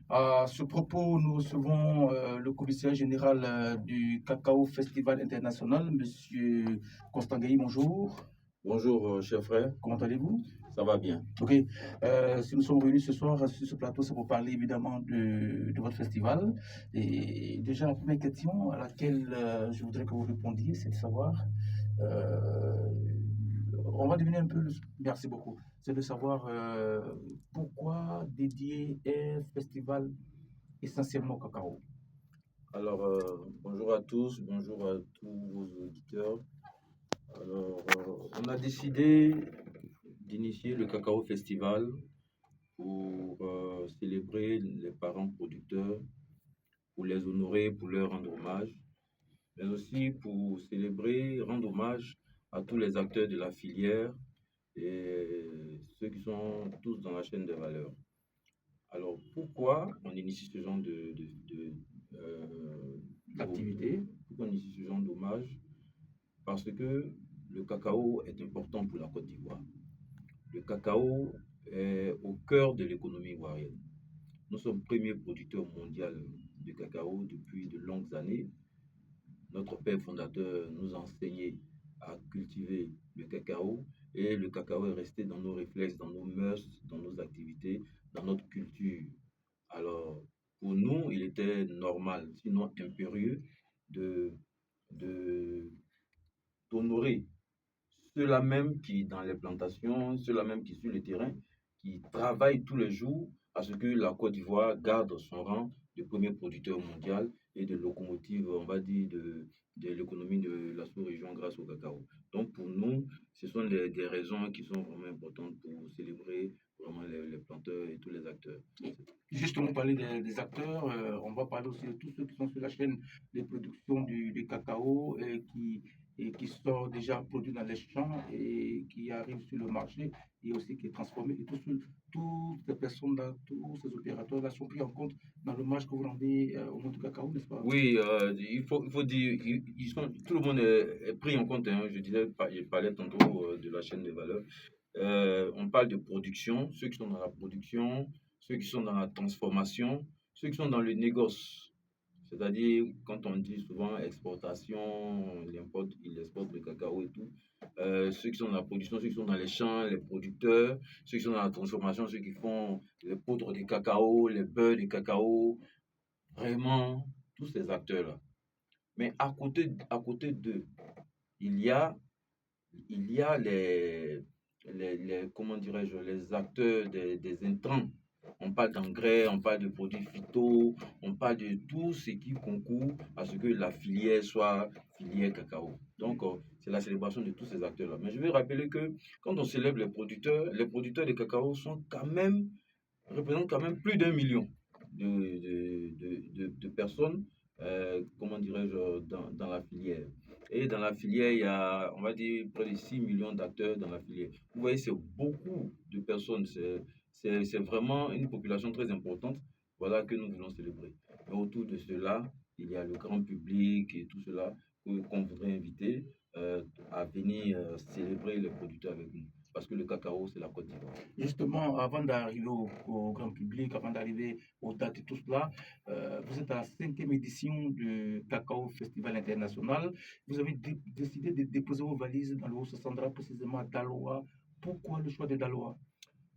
À ce propos, nous recevons le commissaire général du Cacao Festival International, Monsieur Constant Gailly, bonjour. Bonjour, cher frère. Comment allez-vous? Ça va bien. Ok. Si nous sommes réunis ce soir sur ce plateau, c'est pour parler évidemment de votre festival. Et déjà, la première question à laquelle je voudrais que vous répondiez, c'est de savoir, euh, on va deviner un peu, merci beaucoup, c'est de savoir pourquoi dédier un festival essentiellement au cacao. Alors, bonjour à tous, bonjour à tous vos auditeurs. Alors, on a décidé d'initier le Cacao Festival pour célébrer les parents producteurs, pour les honorer, pour leur rendre hommage, mais aussi pour célébrer, rendre hommage à tous les acteurs de la filière et ceux qui sont tous dans la chaîne de valeur. Alors, pourquoi on initie ce genre L'activité. pourquoi on initie ce genre d'hommage? Parce que le cacao est important pour la Côte d'Ivoire. Le cacao est au cœur de l'économie ivoirienne. Nous sommes premier producteur mondial de cacao depuis de longues années. Notre père fondateur nous a enseigné à cultiver le cacao et le cacao est resté dans nos réflexes, dans nos mœurs, dans nos activités, dans notre culture. Alors, pour nous, il était normal, sinon impérieux, de, de, d'honorer ceux-là même qui, dans les plantations, ceux-là même qui, sur le terrain, qui travaillent tous les jours à ce que la Côte d'Ivoire garde son rang de premier producteur mondial et de locomotive, on va dire, de l'économie de la sous-région grâce au cacao. Donc, pour nous, ce sont des raisons qui sont vraiment importantes pour célébrer vraiment les planteurs et tous les acteurs. Justement, parler des acteurs, on va parler aussi de tous ceux qui sont sur la chaîne de production du cacao et qui sont déjà produits dans les champs et qui arrivent sur le marché et aussi qui est transformé. Et toutes ces personnes-là, tous ces opérateurs-là sont pris en compte dans l'hommage que vous rendez au monde du cacao, n'est-ce pas? Oui, il faut dire, tout le monde est pris en compte, hein. Je parlais tantôt de la chaîne de valeur. On parle de production, ceux qui sont dans la production, ceux qui sont dans la transformation, ceux qui sont dans le négoce. C'est-à-dire, quand on dit souvent exportation, il exporte le cacao et tout. Ceux qui sont dans la production, ceux qui sont dans les champs, les producteurs, ceux qui sont dans la transformation, ceux qui font les poudres de cacao, les beurres de cacao, vraiment, tous ces acteurs-là. Mais à côté d'eux, il y a, il y a comment dirais-je, les acteurs des intrants. On parle d'engrais, on parle de produits phyto, on parle de tout ce qui concourt à ce que la filière soit filière cacao. Donc, c'est la célébration de tous ces acteurs-là. Mais je vais rappeler que quand on célèbre les producteurs de cacao sont quand même, représentent quand même plus d'un million de personnes, comment dirais-je, dans la filière. Et dans la filière, il y a, on va dire, près de 6 millions d'acteurs dans la filière. Vous voyez, c'est beaucoup de personnes. C'est vraiment une population très importante. Voilà que nous voulons célébrer. Mais autour de cela, il y a le grand public et tout cela qu'on voudrait inviter à venir célébrer les producteurs avec nous. Parce que le cacao, c'est la Côte d'Ivoire. Justement, avant d'arriver au grand public, avant d'arriver aux dates et tout cela, vous êtes à la cinquième édition du Cacao Festival International. Vous avez décidé de déposer vos valises dans le Haut-Sassandra, précisément à Daloa. Pourquoi le choix de Daloa?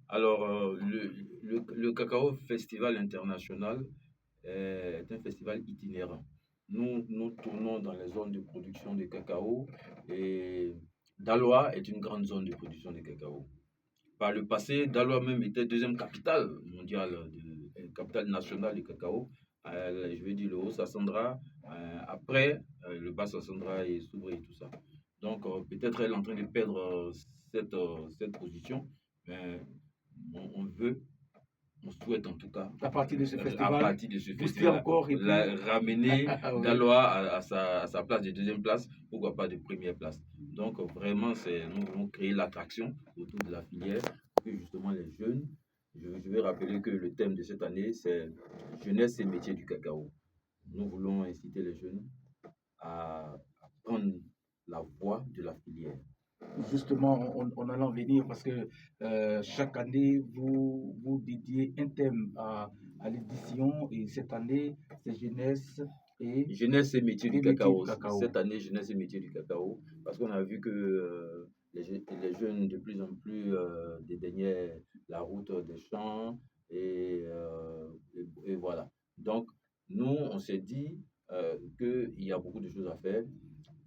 Alors, le Cacao Festival International est un festival itinérant. Nous tournons dans les zones de production de cacao et Daloa est une grande zone de production de cacao. Par le passé, Daloa même était deuxième capitale mondiale, capitale nationale du cacao. Je veux dire le Haut-Sassandra, après le Bas-Sassandra et Soubri et tout ça. Donc, peut-être elle est en train de perdre cette position, mais on veut, on souhaite en tout cas, À partir de ce à festival, partir de ce booster festival, encore et puis. ramener Ah oui. Daloa à sa place de deuxième place, pourquoi pas de première place. Donc vraiment, nous voulons créer l'attraction autour de la filière pour que justement les jeunes, je vais rappeler que le thème de cette année, c'est jeunesse et métiers du cacao. Nous voulons inciter les jeunes à prendre la voie de la filière. Justement, on allait en venir parce que chaque année, vous dédiez un thème à à l'édition et cette année, c'est jeunesse et Jeunesse et métiers du métiers du cacao. cacao. Cette année, jeunesse et métiers du cacao, parce qu'on a vu que les jeunes de plus en plus dédaignaient la route des champs et voilà. Donc, nous, on s'est dit qu'il y a beaucoup de choses à faire.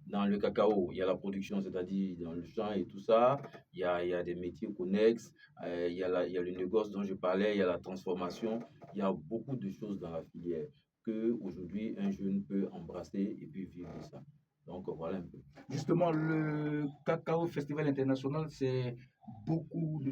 Dans le cacao, il y a la production, c'est-à-dire dans le champ et tout ça. Il y a des métiers connexes. Il y a le négoce dont je parlais. Il y a la transformation. Il y a beaucoup de choses dans la filière que aujourd'hui un jeune peut embrasser et puis vivre de ça. Donc voilà un peu. Justement, le Cacao Festival International, c'est beaucoup de